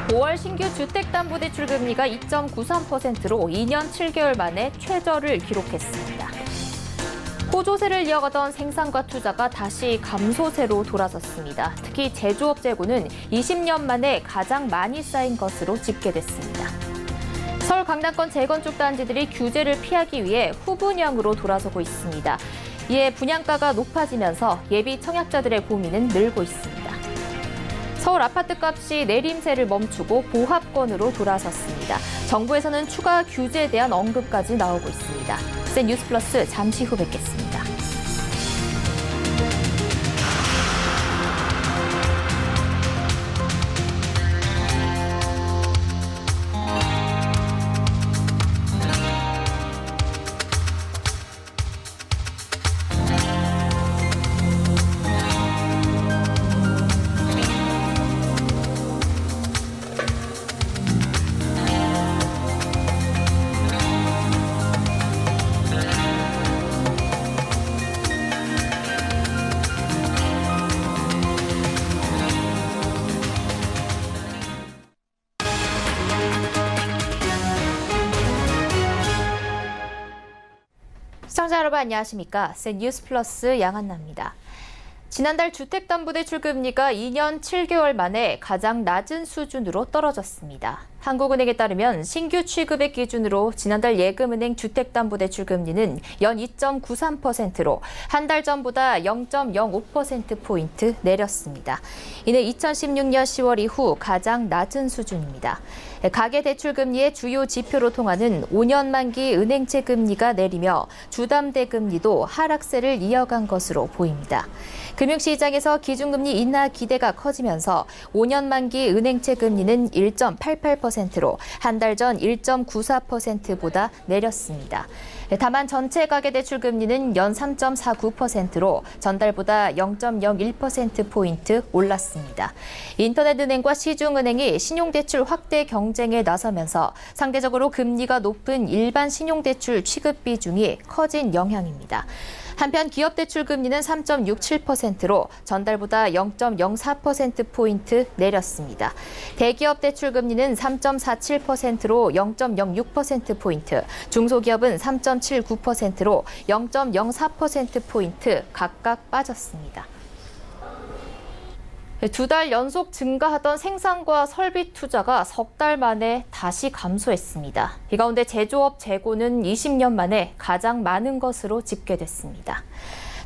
5월 신규 주택담보대출 금리가 2.93%로 2년 7개월 만에 최저를 기록했습니다. 호조세를 이어가던 생산과 투자가 다시 감소세로 돌아섰습니다. 특히 제조업 재고는 20년 만에 가장 많이 쌓인 것으로 집계됐습니다. 서울 강남권 재건축 단지들이 규제를 피하기 위해 후분양으로 돌아서고 있습니다. 이에 분양가가 높아지면서 예비 청약자들의 고민은 늘고 있습니다. 서울 아파트값이 내림세를 멈추고 보합권으로 돌아섰습니다. 정부에서는 추가 규제에 대한 언급까지 나오고 있습니다. 뉴스플러스 잠시 후 뵙겠습니다. 시청자 여러분 안녕하십니까? 뉴스플러스 양한나입니다. 지난달 주택담보대출 금리가 2년 7개월 만에 가장 낮은 수준으로 떨어졌습니다. 한국은행에 따르면 신규 취급액 기준으로 지난달 예금은행 주택담보대출 금리는 연 2.93%로 한 달 전보다 0.05%포인트 내렸습니다. 이는 2016년 10월 이후 가장 낮은 수준입니다. 가계대출 금리의 주요 지표로 통하는 5년 만기 은행채 금리가 내리며 주담대 금리도 하락세를 이어간 것으로 보입니다. 금융시장에서 기준금리 인하 기대가 커지면서 5년 만기 은행채 금리는 1.88%로 한 달 전 1.94%보다 내렸습니다. 다만 전체 가계대출 금리는 연 3.49%로 전달보다 0.01%포인트 올랐습니다. 인터넷은행과 시중은행이 신용대출 확대 경쟁에 나서면서 상대적으로 금리가 높은 일반 신용대출 취급 비중이 커진 영향입니다. 한편 기업대출 금리는 3.67%로 전달보다 0.04%포인트 내렸습니다. 대기업 대출 금리는 3.47%로 0.06%포인트, 중소기업은 3.79%로 0.04%포인트 각각 빠졌습니다. 두 달 연속 증가하던 생산과 설비 투자가 석 달 만에 다시 감소했습니다. 이 가운데 제조업 재고는 20년 만에 가장 많은 것으로 집계됐습니다.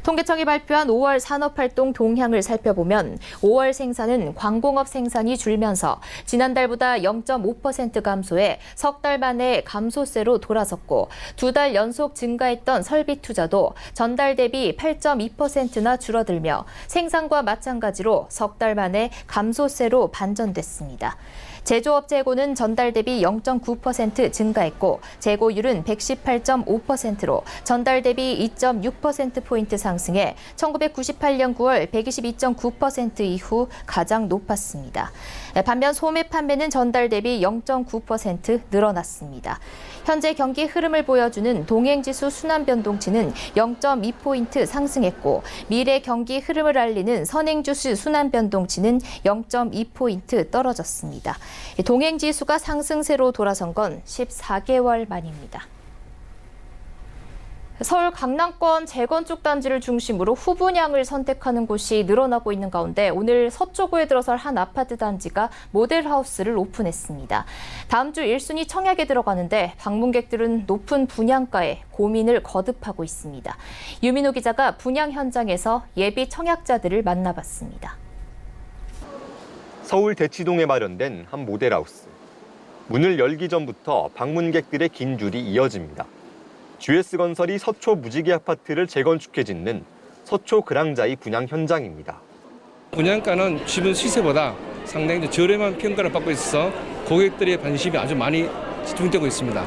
통계청이 발표한 5월 산업활동 동향을 살펴보면 5월 생산은 광공업 생산이 줄면서 지난달보다 0.5% 감소해 석 달 만에 감소세로 돌아섰고 두 달 연속 증가했던 설비 투자도 전달 대비 8.2%나 줄어들며 생산과 마찬가지로 석 달 만에 감소세로 반전됐습니다. 제조업 재고는 전달 대비 0.9% 증가했고 재고율은 118.5%로 전달 대비 2.6%포인트 상승해 1998년 9월 122.9% 이후 가장 높았습니다. 반면 소매 판매는 전달 대비 0.9% 늘어났습니다. 현재 경기 흐름을 보여주는 동행지수 순환변동치는 0.2포인트 상승했고 미래 경기 흐름을 알리는 선행지수 순환변동치는 0.2포인트 떨어졌습니다. 동행지수가 상승세로 돌아선 건 14개월 만입니다. 서울 강남권 재건축 단지를 중심으로 후분양을 선택하는 곳이 늘어나고 있는 가운데 오늘 서초구에 들어설 한 아파트 단지가 모델하우스를 오픈했습니다. 다음 주 1순위 청약에 들어가는데 방문객들은 높은 분양가에 고민을 거듭하고 있습니다. 유민호 기자가 분양 현장에서 예비 청약자들을 만나봤습니다. 서울 대치동에 마련된 한 모델하우스. 문을 열기 전부터 방문객들의 긴 줄이 이어집니다. GS건설이 서초 무지개 아파트를 재건축해 짓는 서초 그랑자이 분양 현장입니다. 분양가는 지분 시세보다 상당히 저렴한 평가를 받고 있어서 고객들의 관심이 아주 많이 집중되고 있습니다.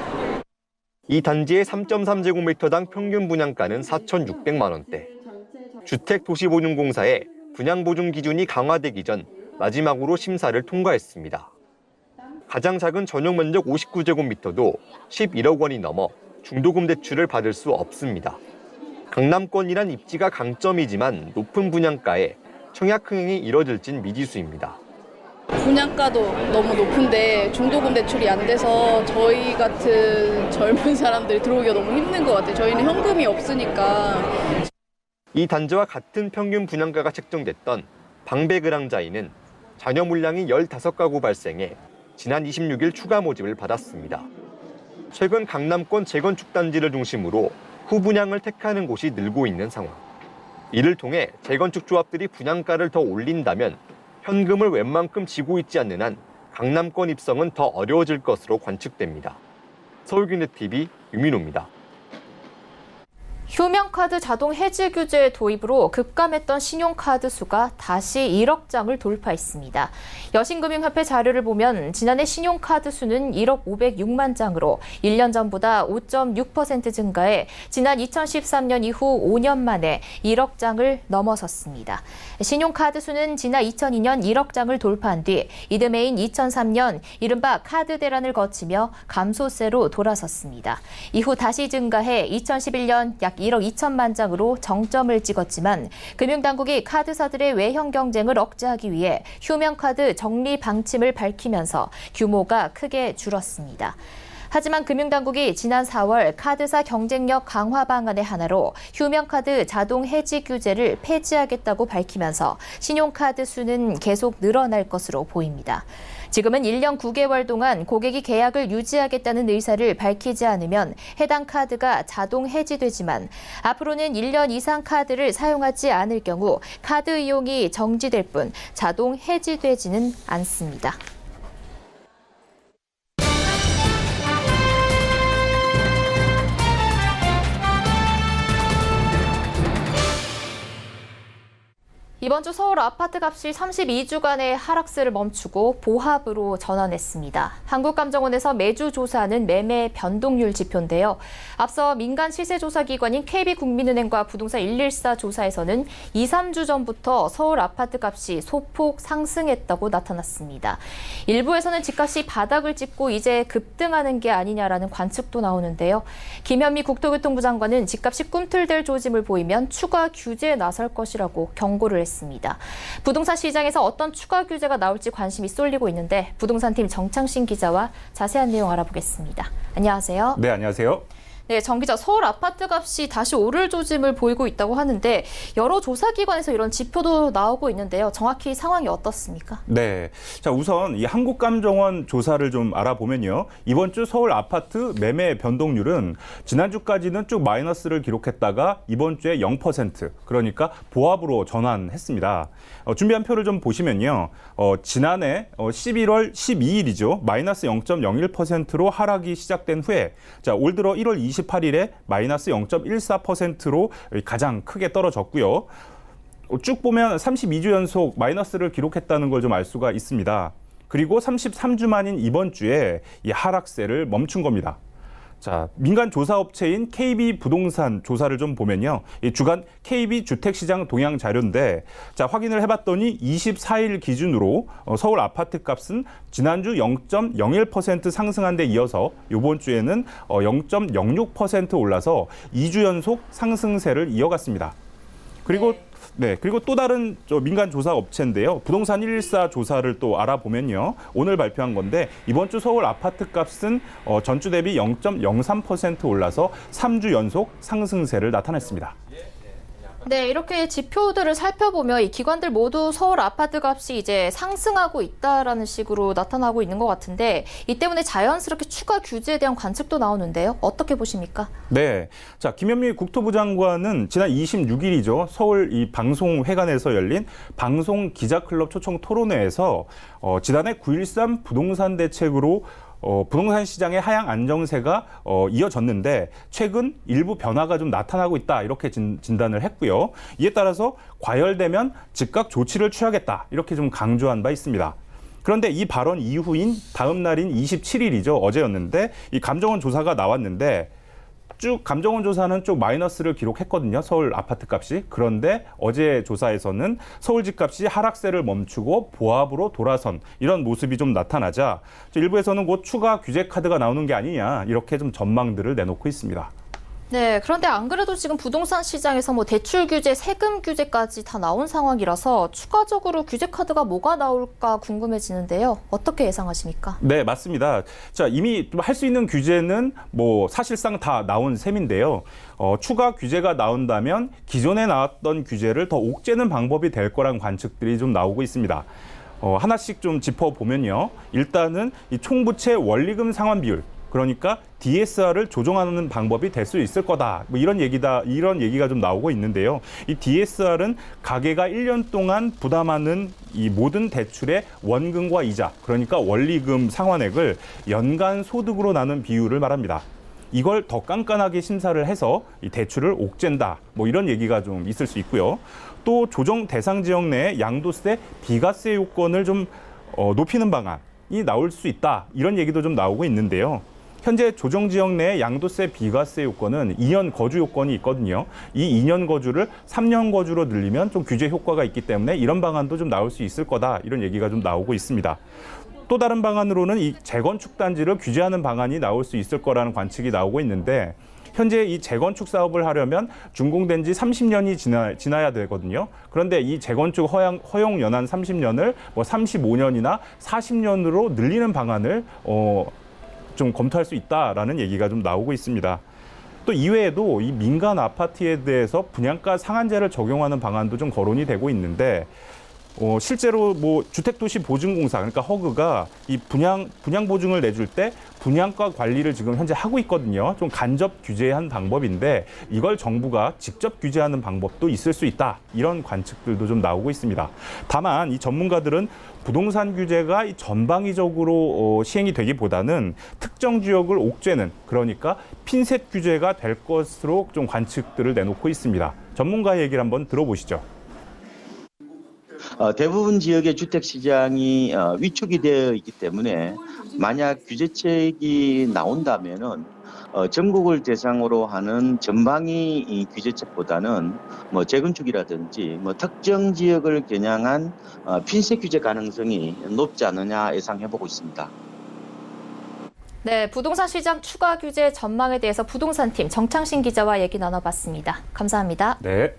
이 단지의 3.3제곱미터당 평균 분양가는 4,600만 원대. 주택도시보증공사의 분양보증 기준이 강화되기 전 마지막으로 심사를 통과했습니다. 가장 작은 전용 면적 59제곱미터도 11억 원이 넘어 중도금 대출을 받을 수 없습니다. 강남권이란 입지가 강점이지만 높은 분양가에 청약 흥행이 이뤄질진 미지수입니다. 분양가도 너무 높은데 중도금 대출이 안 돼서 저희 같은 젊은 사람들이 들어오기가 너무 힘든 것 같아요. 저희는 현금이 없으니까. 이 단지와 같은 평균 분양가가 책정됐던 방배그랑자이는 잔여 물량이 15가구 발생해 지난 26일 추가 모집을 받았습니다. 최근 강남권 재건축 단지를 중심으로 후분양을 택하는 곳이 늘고 있는 상황. 이를 통해 재건축 조합들이 분양가를 더 올린다면 현금을 웬만큼 지고 있지 않는 한 강남권 입성은 더 어려워질 것으로 관측됩니다. 서울경제TV 유민호입니다. 휴면카드 자동 해지 규제 도입으로 급감했던 신용카드 수가 다시 1억 장을 돌파했습니다. 여신금융협회 자료를 보면 지난해 신용카드 수는 1억 506만 장으로 1년 전보다 5.6% 증가해 지난 2013년 이후 5년 만에 1억 장을 넘어섰습니다. 신용카드 수는 지난 2002년 1억 장을 돌파한 뒤 이듬해인 2003년 이른바 카드 대란을 거치며 감소세로 돌아섰습니다. 이후 다시 증가해 2011년 약 1억 2천만 장으로 정점을 찍었지만 금융당국이 카드사들의 외형 경쟁을 억제하기 위해 휴면카드 정리 방침을 밝히면서 규모가 크게 줄었습니다. 하지만 금융당국이 지난 4월 카드사 경쟁력 강화 방안의 하나로 휴면카드 자동 해지 규제를 폐지하겠다고 밝히면서 신용카드 수는 계속 늘어날 것으로 보입니다. 지금은 1년 9개월 동안 고객이 계약을 유지하겠다는 의사를 밝히지 않으면 해당 카드가 자동 해지되지만 앞으로는 1년 이상 카드를 사용하지 않을 경우 카드 이용이 정지될 뿐 자동 해지되지는 않습니다. 이번 주 서울 아파트 값이 32주간의 하락세를 멈추고 보합으로 전환했습니다. 한국감정원에서 매주 조사하는 매매 변동률 지표인데요. 앞서 민간 시세조사기관인 KB국민은행과 부동산 114 조사에서는 2, 3주 전부터 서울 아파트 값이 소폭 상승했다고 나타났습니다. 일부에서는 집값이 바닥을 찍고 이제 급등하는 게 아니냐라는 관측도 나오는데요. 김현미 국토교통부 장관은 집값이 꿈틀댈 조짐을 보이면 추가 규제에 나설 것이라고 경고를 했습니다. 부동산 시장에서 어떤 추가 규제가 나올지 관심이 쏠리고 있는데 부동산팀 정창신 기자와 자세한 내용 알아보겠습니다. 안녕하세요. 네, 안녕하세요. 네, 정 기자, 서울 아파트 값이 다시 오를 조짐을 보이고 있다고 하는데 여러 조사기관에서 이런 지표도 나오고 있는데요. 정확히 상황이 어떻습니까? 네, 자 우선 이 한국감정원 조사를 좀 알아보면요. 이번 주 서울 아파트 매매 변동률은 지난주까지는 쭉 마이너스를 기록했다가 이번 주에 0%, 그러니까 보합으로 전환했습니다. 준비한 표를 좀 보시면요. 지난해 11월 12일이죠. 마이너스 0.01%로 하락이 시작된 후에 올 들어 1월 28일에 마이너스 0.14%로 가장 크게 떨어졌고요. 쭉 보면 32주 연속 마이너스를 기록했다는 걸 좀 알 수가 있습니다. 그리고 33주 만인 이번 주에 이 하락세를 멈춘 겁니다. 자, 민간 조사업체인 KB 부동산 조사를 좀 보면요. 이 주간 KB 주택시장 동향 자료인데, 자, 확인을 해봤더니 24일 기준으로 서울 아파트 값은 지난주 0.01% 상승한 데 이어서 이번 주에는 0.06% 올라서 2주 연속 상승세를 이어갔습니다. 그리고 그리고 또 다른 민간 조사 업체인데요. 부동산 114 조사를 또 알아보면요. 오늘 발표한 건데 이번 주 서울 아파트 값은 전주 대비 0.03% 올라서 3주 연속 상승세를 나타냈습니다. 네, 이렇게 지표들을 살펴보면 이 기관들 모두 서울 아파트 값이 이제 상승하고 있다라는 식으로 나타나고 있는 것 같은데 이 때문에 자연스럽게 추가 규제에 대한 관측도 나오는데요. 어떻게 보십니까? 네, 자 김현미 국토부 장관은 지난 26일이죠. 서울 이 방송회관에서 열린 방송 기자클럽 초청 토론회에서 지난해 9.13 부동산 대책으로 부동산 시장의 하향 안정세가 이어졌는데 최근 일부 변화가 좀 나타나고 있다 이렇게 진단을 했고요. 이에 따라서 과열되면 즉각 조치를 취하겠다 이렇게 좀 강조한 바 있습니다. 그런데 이 발언 이후인 다음 날인 27일이죠. 어제였는데 이 감정원 조사가 나왔는데 쭉 감정원 조사는 쭉 마이너스를 기록했거든요. 서울 아파트 값이. 그런데 어제 조사에서는 서울 집값이 하락세를 멈추고 보합으로 돌아선 이런 모습이 좀 나타나자 일부에서는 곧 추가 규제 카드가 나오는 게 아니냐 이렇게 좀 전망들을 내놓고 있습니다. 네, 그런데 안 그래도 지금 부동산 시장에서 뭐 대출 규제, 세금 규제까지 다 나온 상황이라서 추가적으로 규제 카드가 뭐가 나올까 궁금해지는데요. 어떻게 예상하십니까? 네, 맞습니다. 자, 이미 할 수 있는 규제는 뭐 사실상 다 나온 셈인데요. 추가 규제가 나온다면 기존에 나왔던 규제를 더 옥죄는 방법이 될 거란 관측들이 좀 나오고 있습니다. 하나씩 좀 짚어보면요. 일단은 이 총부채 원리금 상환 비율, 그러니까 DSR을 조정하는 방법이 될 수 있을 거다. 뭐 이런 얘기가 좀 나오고 있는데요. 이 DSR은 가계가 1년 동안 부담하는 이 모든 대출의 원금과 이자, 그러니까 원리금 상환액을 연간 소득으로 나눈 비율을 말합니다. 이걸 더 깐깐하게 심사를 해서 이 대출을 옥죄다. 뭐 이런 얘기가 좀 있을 수 있고요. 또 조정 대상 지역 내에 양도세, 비과세 요건을 좀 높이는 방안이 나올 수 있다. 이런 얘기도 좀 나오고 있는데요. 현재 조정 지역 내에 양도세 비과세 요건은 2년 거주 요건이 있거든요. 이 2년 거주를 3년 거주로 늘리면 좀 규제 효과가 있기 때문에 이런 방안도 좀 나올 수 있을 거다. 이런 얘기가 좀 나오고 있습니다. 또 다른 방안으로는 이 재건축 단지를 규제하는 방안이 나올 수 있을 거라는 관측이 나오고 있는데 현재 이 재건축 사업을 하려면 준공된 지 30년이 지나야 되거든요. 그런데 이 재건축 허용 연한 30년을 뭐 35년이나 40년으로 늘리는 방안을 좀 검토할 수 있다라는 얘기가 좀 나오고 있습니다. 또 이외에도 이 민간 아파트에 대해서 분양가 상한제를 적용하는 방안도 좀 거론이 되고 있는데 실제로 뭐 주택도시보증공사, 그러니까 허그가 이 분양 보증을 내줄 때 분양가 관리를 지금 현재 하고 있거든요. 좀 간접 규제한 방법인데 이걸 정부가 직접 규제하는 방법도 있을 수 있다. 이런 관측들도 좀 나오고 있습니다. 다만 이 전문가들은 부동산 규제가 전방위적으로 시행이 되기보다는 특정 지역을 옥죄는, 그러니까 핀셋 규제가 될 것으로 좀 관측들을 내놓고 있습니다. 전문가의 얘기를 한번 들어보시죠. 대부분 지역의 주택시장이 위축이 되어 있기 때문에 만약 규제책이 나온다면은 전국을 대상으로 하는 전방위 규제책보다는 뭐 재건축이라든지 뭐 특정 지역을 겨냥한 핀셋 규제 가능성이 높지 않느냐 예상해보고 있습니다. 네, 부동산 시장 추가 규제 전망에 대해서 부동산팀 정창신 기자와 얘기 나눠봤습니다. 감사합니다. 네.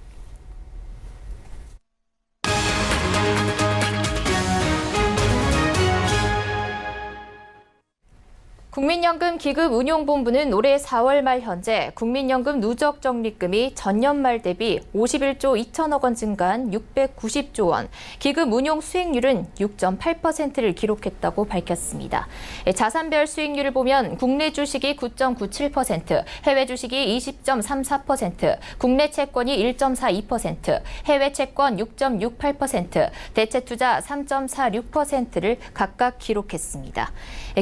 국민연금 기금운용본부는 올해 4월 말 현재 국민연금 누적 적립금이 전년 말 대비 51조 2천억 원 증가한 690조 원, 기금 운용 수익률은 6.8%를 기록했다고 밝혔습니다. 자산별 수익률을 보면 국내 주식이 9.97%, 해외 주식이 20.34%, 국내 채권이 1.42%, 해외 채권 6.68%, 대체 투자 3.46%를 각각 기록했습니다.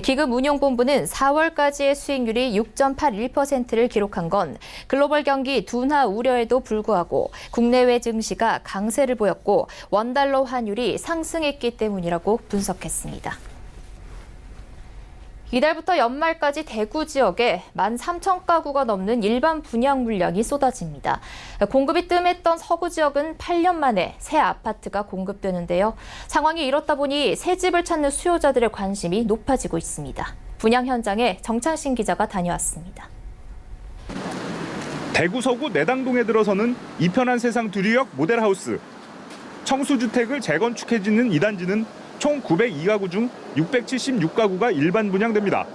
기금운용본부는 4월까지의 수익률이 6.81%를 기록한 건 글로벌 경기 둔화 우려에도 불구하고 국내외 증시가 강세를 보였고 원달러 환율이 상승했기 때문이라고 분석했습니다. 이달부터 연말까지 대구 지역에 13,000가구가 넘는 일반 분양 물량이 쏟아집니다. 공급이 뜸했던 서구 지역은 8년 만에 새 아파트가 공급되는데요. 상황이 이렇다 보니 새 집을 찾는 수요자들의 관심이 높아지고 있습니다. 분양 현장에 정창신 기자가 다녀왔습니다. 대구 서구 내당동에 들어서는 이편한 세상 두리역 모델하우스. 청수주택을 재건축해 짓는 이 단지는 총 902가구 중 676가구가 일반 분양됩니다.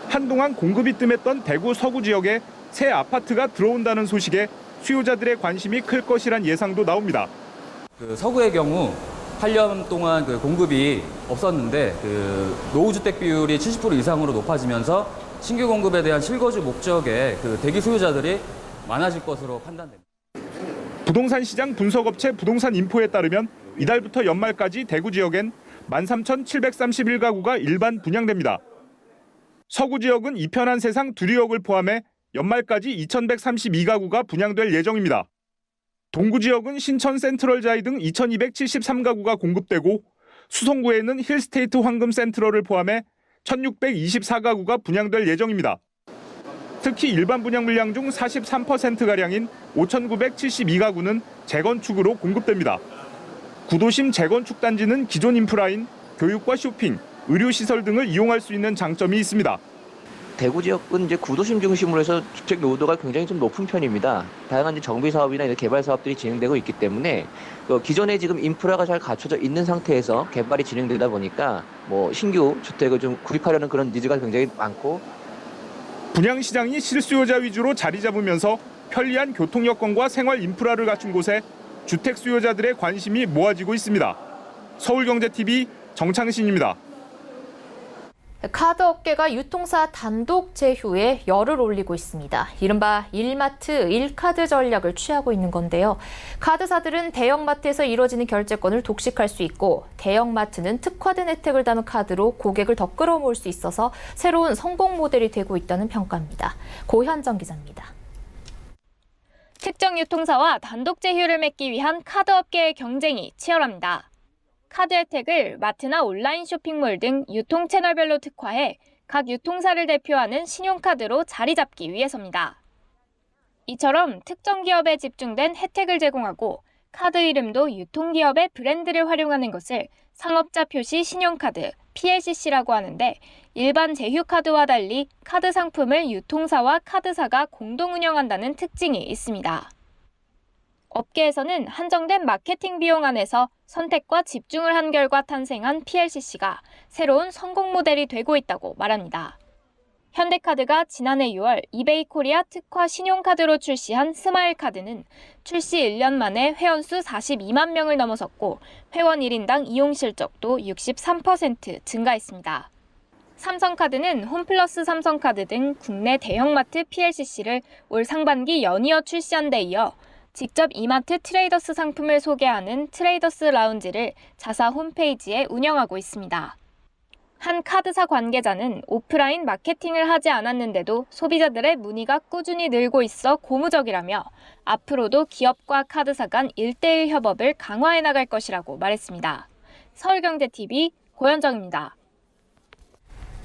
한동안 공급이 뜸했던 대구 서구 지역에 새 아파트가 들어온다는 소식에 수요자들의 관심이 클 것이란 예상도 나옵니다. 서구의 경우 8년 동안 공급이 없었는데 노후주택 비율이 70% 이상으로 높아지면서 신규 공급에 대한 실거주 목적의 대기 수요자들이 많아질 것으로 판단됩니다. 부동산 시장 분석업체 부동산인포에 따르면 이달부터 연말까지 대구 지역엔 13,731가구가 일반 분양됩니다. 서구 지역은 이편한 세상 두리역을 포함해 연말까지 2,132가구가 분양될 예정입니다. 동구 지역은 신천 센트럴자이 등 2,273가구가 공급되고 수성구에는 힐스테이트 황금 센트럴을 포함해 1,624가구가 분양될 예정입니다. 특히 일반 분양 물량 중 43%가량인 5,972가구는 재건축으로 공급됩니다. 구도심 재건축 단지는 기존 인프라인 교육과 쇼핑, 의료시설 등을 이용할 수 있는 장점이 있습니다. 대구 지역은 이제 구도심 중심으로 해서 주택 노후도가 굉장히 좀 높은 편입니다. 다양한 이제 정비 사업이나 이런 개발 사업들이 진행되고 있기 때문에 기존에 지금 인프라가 잘 갖춰져 있는 상태에서 개발이 진행되다 보니까 뭐 신규 주택을 좀 구입하려는 그런 니즈가 굉장히 많고, 분양시장이 실수요자 위주로 자리 잡으면서 편리한 교통 여건과 생활 인프라를 갖춘 곳에 주택 수요자들의 관심이 모아지고 있습니다. 서울경제TV 정창신입니다. 카드 업계가 유통사 단독 제휴에 열을 올리고 있습니다. 이른바 일마트, 일카드 전략을 취하고 있는 건데요. 카드사들은 대형마트에서 이뤄지는 결제권을 독식할 수 있고, 대형마트는 특화된 혜택을 담은 카드로 고객을 더 끌어모을 수 있어서 새로운 성공 모델이 되고 있다는 평가입니다. 고현정 기자입니다. 특정 유통사와 단독 제휴를 맺기 위한 카드 업계의 경쟁이 치열합니다. 카드 혜택을 마트나 온라인 쇼핑몰 등 유통 채널별로 특화해 각 유통사를 대표하는 신용카드로 자리 잡기 위해서입니다. 이처럼 특정 기업에 집중된 혜택을 제공하고 카드 이름도 유통기업의 브랜드를 활용하는 것을 상업자 표시 신용카드, PLCC라고 하는데, 일반 제휴카드와 달리 카드 상품을 유통사와 카드사가 공동 운영한다는 특징이 있습니다. 업계에서는 한정된 마케팅 비용 안에서 선택과 집중을 한 결과 탄생한 PLCC가 새로운 성공 모델이 되고 있다고 말합니다. 현대카드가 지난해 6월 이베이 코리아 특화 신용카드로 출시한 스마일카드는 출시 1년 만에 회원수 42만 명을 넘어섰고, 회원 1인당 이용 실적도 63% 증가했습니다. 삼성카드는 홈플러스 삼성카드 등 국내 대형마트 PLCC를 올 상반기 연이어 출시한 데 이어 직접 이마트 트레이더스 상품을 소개하는 트레이더스 라운지를 자사 홈페이지에 운영하고 있습니다. 한 카드사 관계자는 오프라인 마케팅을 하지 않았는데도 소비자들의 문의가 꾸준히 늘고 있어 고무적이라며 앞으로도 기업과 카드사 간 1:1 협업을 강화해 나갈 것이라고 말했습니다. 서울경제TV 고현정입니다.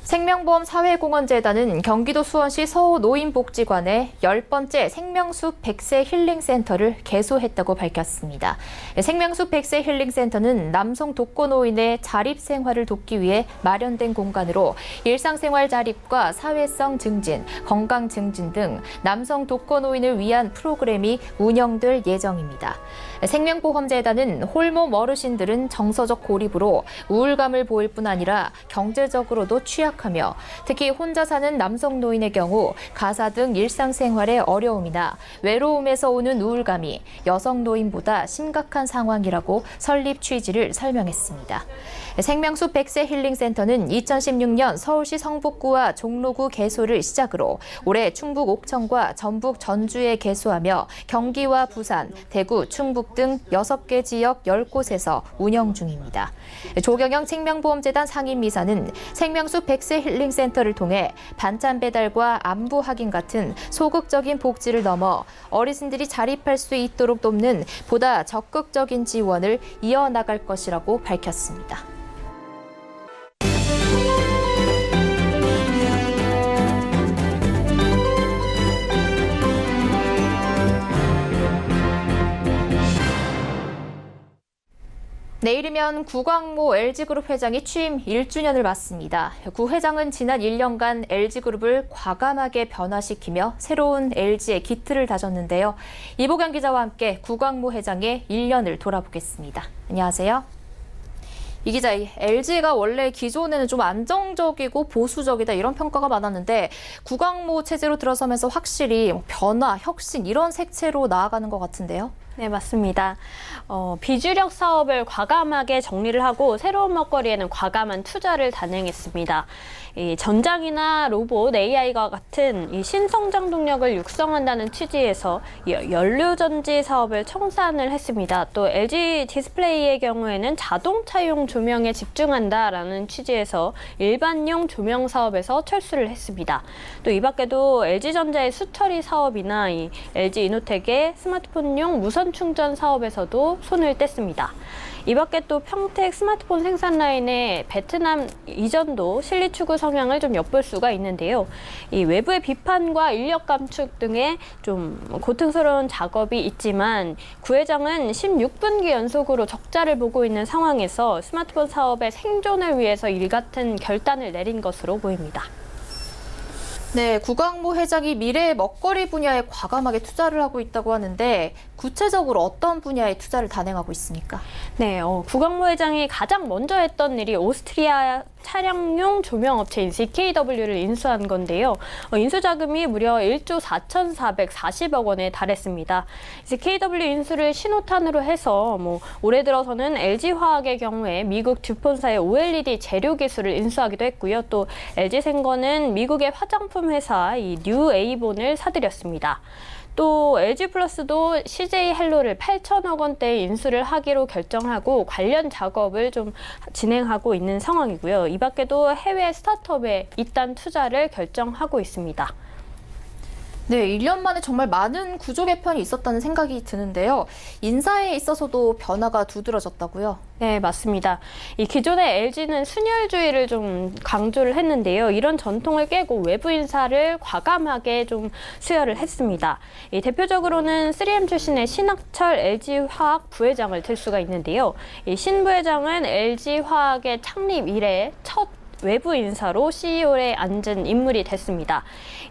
생명보험 사회공헌재단은 경기도 수원시 서호 노인복지관에 10번째 생명숲 100세 힐링센터를 개소했다고 밝혔습니다. 생명숲 100세 힐링센터는 남성 독거노인의 자립생활을 돕기 위해 마련된 공간으로 일상생활 자립과 사회성 증진, 건강 증진 등 남성 독거노인을 위한 프로그램이 운영될 예정입니다. 생명보험재단은 홀몸 어르신들은 정서적 고립으로 우울감을 보일 뿐 아니라 경제적으로도 취약하며, 특히 혼자 사는 남성 노인의 경우 가사 등 일상생활의 어려움이나 외로움에서 오는 우울감이 여성 노인보다 심각한 상황이라고 설립 취지를 설명했습니다. 생명숲 100세 힐링센터는 2016년 서울시 성북구와 종로구 개소를 시작으로 올해 충북 옥천과 전북 전주에 개소하며 경기와 부산, 대구, 충북 등 6개 지역 10곳에서 운영 중입니다. 조경영 생명보험재단 상임이사는 생명숲 100세 힐링센터를 통해 반찬 배달과 안부 확인 같은 소극적인 복지를 넘어 어르신들이 자립할 수 있도록 돕는 보다 적극적인 지원을 이어나갈 것이라고 밝혔습니다. 내일이면 구광모 LG그룹 회장이 취임 1주년을 맞습니다. 구 회장은 지난 1년간 LG그룹을 과감하게 변화시키며 새로운 LG의 기틀을 다졌는데요. 이보경 기자와 함께 구광모 회장의 1년을 돌아보겠습니다. 안녕하세요. 이 기자, LG가 원래 기존에는 좀 안정적이고 보수적이다 이런 평가가 많았는데 구광모 체제로 들어서면서 확실히 변화, 혁신 이런 색채로 나아가는 것 같은데요. 네, 맞습니다. 비주력 사업을 과감하게 정리를 하고 새로운 먹거리에는 과감한 투자를 단행했습니다. 이 전장이나 로봇, AI와 같은 이 신성장 동력을 육성한다는 취지에서 연료전지 사업을 청산을 했습니다. 또 LG 디스플레이의 경우에는 자동차용 조명에 집중한다라는 취지에서 일반용 조명 사업에서 철수를 했습니다. 또 이 밖에도 LG전자의 수처리 사업이나 이 LG 이노텍의 스마트폰용 무선 충전 사업에서도 손을 뗐습니다. 이 밖에 또 평택 스마트폰 생산 라인의 베트남 이전도 실리 추구 성향을 좀 엿볼 수가 있는데요. 이 외부의 비판과 인력 감축 등의 좀 고통스러운 작업이 있지만 구 회장은 16분기 연속으로 적자를 보고 있는 상황에서 스마트폰 사업의 생존을 위해서 일 같은 결단을 내린 것으로 보입니다. 네, 구광모 회장이 미래의 먹거리 분야에 과감하게 투자를 하고 있다고 하는데 구체적으로 어떤 분야에 투자를 단행하고 있습니까? 네, 구광모 회장이 가장 먼저 했던 일이 오스트리아 차량용 조명업체인 ZKW를 인수한 건데요. 인수 자금이 무려 1조 4,440억 원에 달했습니다. ZKW 인수를 신호탄으로 해서 올해 들어서는 LG화학의 경우에 미국 듀폰사의 OLED 재료 기술을 인수하기도 했고요. 또 LG생건은 미국의 화장품 회사 이 뉴에이본을 사들였습니다. 또 LG플러스도 CJ 헬로를 8천억 원대의 인수를 하기로 결정하고 관련 작업을 좀 진행하고 있는 상황이고요. 이 밖에도 해외 스타트업에 잇단 투자를 결정하고 있습니다. 네, 1년 만에 정말 많은 구조 개편이 있었다는 생각이 드는데요. 인사에 있어서도 변화가 두드러졌다고요? 네, 맞습니다. 이 기존의 LG는 순혈주의를 좀 강조를 했는데요. 이런 전통을 깨고 외부 인사를 과감하게 좀 수혈을 했습니다. 이 대표적으로는 3M 출신의 신학철 LG화학 부회장을 들 수가 있는데요. 이 신 부회장은 LG화학의 창립 이래 첫 외부 인사로 CEO에 앉은 인물이 됐습니다.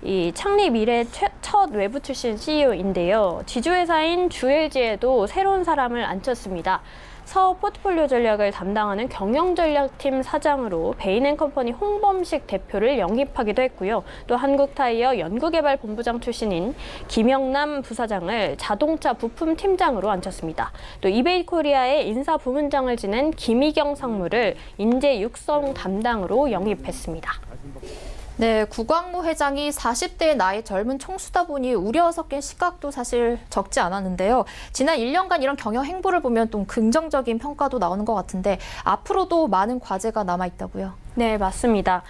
이 창립 이래 첫 외부 출신 CEO인데요. 지주회사인 주LG에도 새로운 사람을 앉혔습니다. 사업 포트폴리오 전략을 담당하는 경영전략팀 사장으로 베인앤컴퍼니 홍범식 대표를 영입하기도 했고요. 또 한국타이어 연구개발본부장 출신인 김영남 부사장을 자동차 부품팀장으로 앉혔습니다. 또 이베이코리아의 인사부문장을 지낸 김희경 상무를 인재 육성 담당으로 영입했습니다. 네, 구광모 회장이 40대의 나이 젊은 총수다 보니 우려 섞인 시각도 사실 적지 않았는데요. 지난 1년간 이런 경영 행보를 보면 좀 긍정적인 평가도 나오는 것 같은데 앞으로도 많은 과제가 남아있다고요? 네, 맞습니다.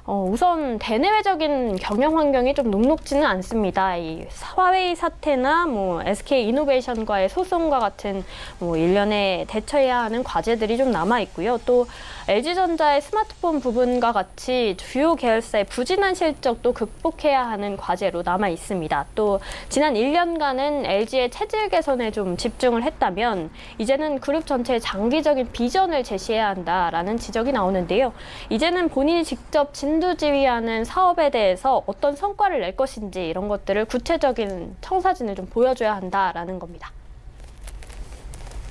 우선 대내외적인 경영 환경이 좀 녹록지는 않습니다. 이 화웨이 사태나 SK 이노베이션과의 소송과 같은 일련의 대처해야 하는 과제들이 좀 남아 있고요. 또 LG전자의 스마트폰 부분과 같이 주요 계열사의 부진한 실적도 극복해야 하는 과제로 남아 있습니다. 또 지난 1년간은 LG의 체질 개선에 좀 집중을 했다면 이제는 그룹 전체의 장기적인 비전을 제시해야 한다라는 지적이 나오는데요. 이제는 본인이 직접 진두지휘하는 사업에 대해서 어떤 성과를 낼 것인지 이런 것들을 구체적인 청사진을 좀 보여줘야 한다라는 겁니다.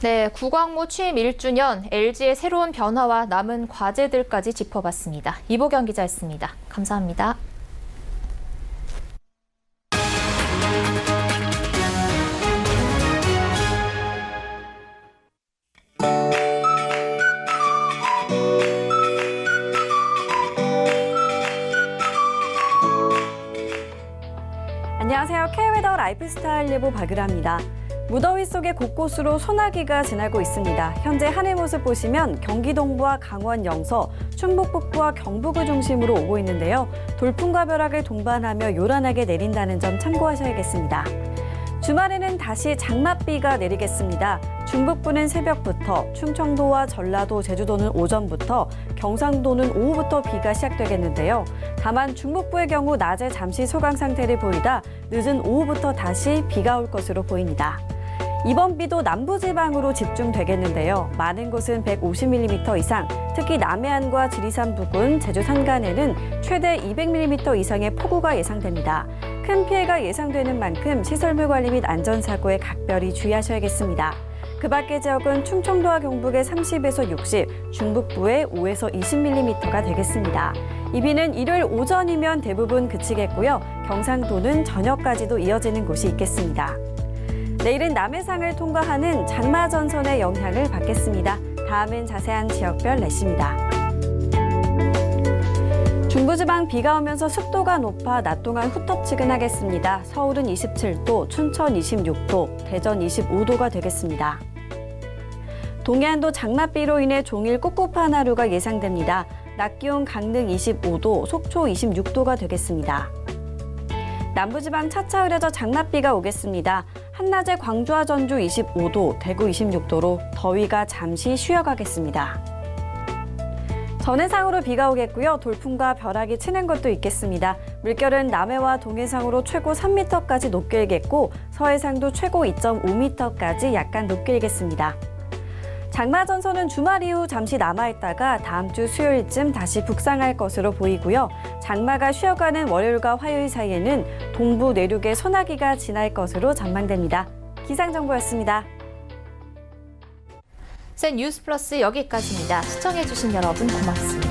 네, 구광모 취임 1주년 LG의 새로운 변화와 남은 과제들까지 짚어봤습니다. 이보경 기자였습니다. 감사합니다. 안녕하세요. K웨더 라이프스타일 예보 박유라입니다. 무더위 속에 곳곳으로 소나기가 지나고 있습니다. 현재 하늘 모습 보시면 경기 동부와 강원 영서, 충북 북부와 경북을 중심으로 오고 있는데요. 돌풍과 벼락을 동반하며 요란하게 내린다는 점 참고하셔야겠습니다. 주말에는 다시 장맛비가 내리겠습니다. 중북부는 새벽부터, 충청도와 전라도, 제주도는 오전부터, 경상도는 오후부터 비가 시작되겠는데요. 다만 중북부의 경우 낮에 잠시 소강 상태를 보이다 늦은 오후부터 다시 비가 올 것으로 보입니다. 이번 비도 남부지방으로 집중되겠는데요. 많은 곳은 150mm 이상, 특히 남해안과 지리산 부근, 제주 산간에는 최대 200mm 이상의 폭우가 예상됩니다. 큰 피해가 예상되는 만큼 시설물 관리 및 안전사고에 각별히 주의하셔야겠습니다. 그 밖의 지역은 충청도와 경북에 30에서 60, 중북부에 5에서 20mm가 되겠습니다. 이 비는 일요일 오전이면 대부분 그치겠고요. 경상도는 저녁까지도 이어지는 곳이 있겠습니다. 내일은 남해상을 통과하는 장마전선의 영향을 받겠습니다. 다음은 자세한 지역별 날씨입니다. 중부지방 비가 오면서 습도가 높아 낮 동안 후텁지근하겠습니다. 서울은 27도, 춘천 26도, 대전 25도가 되겠습니다. 동해안도 장맛비로 인해 종일 꿉꿉한 하루가 예상됩니다. 낮 기온 강릉 25도, 속초 26도가 되겠습니다. 남부지방 차차 흐려져 장맛비가 오겠습니다. 한낮에 광주와 전주 25도, 대구 26도로 더위가 잠시 쉬어가겠습니다. 전해상으로 비가 오겠고요. 돌풍과 벼락이 치는 곳도 있겠습니다. 물결은 남해와 동해상으로 최고 3m까지 높게 일겠고 서해상도 최고 2.5m까지 약간 높게 일겠습니다. 장마 전선은 주말 이후 잠시 남아있다가 다음 주 수요일쯤 다시 북상할 것으로 보이고요. 장마가 쉬어가는 월요일과 화요일 사이에는 동부 내륙에 소나기가 지날 것으로 전망됩니다. 기상정보였습니다. 센 뉴스 플러스 여기까지입니다. 시청해주신 여러분 고맙습니다.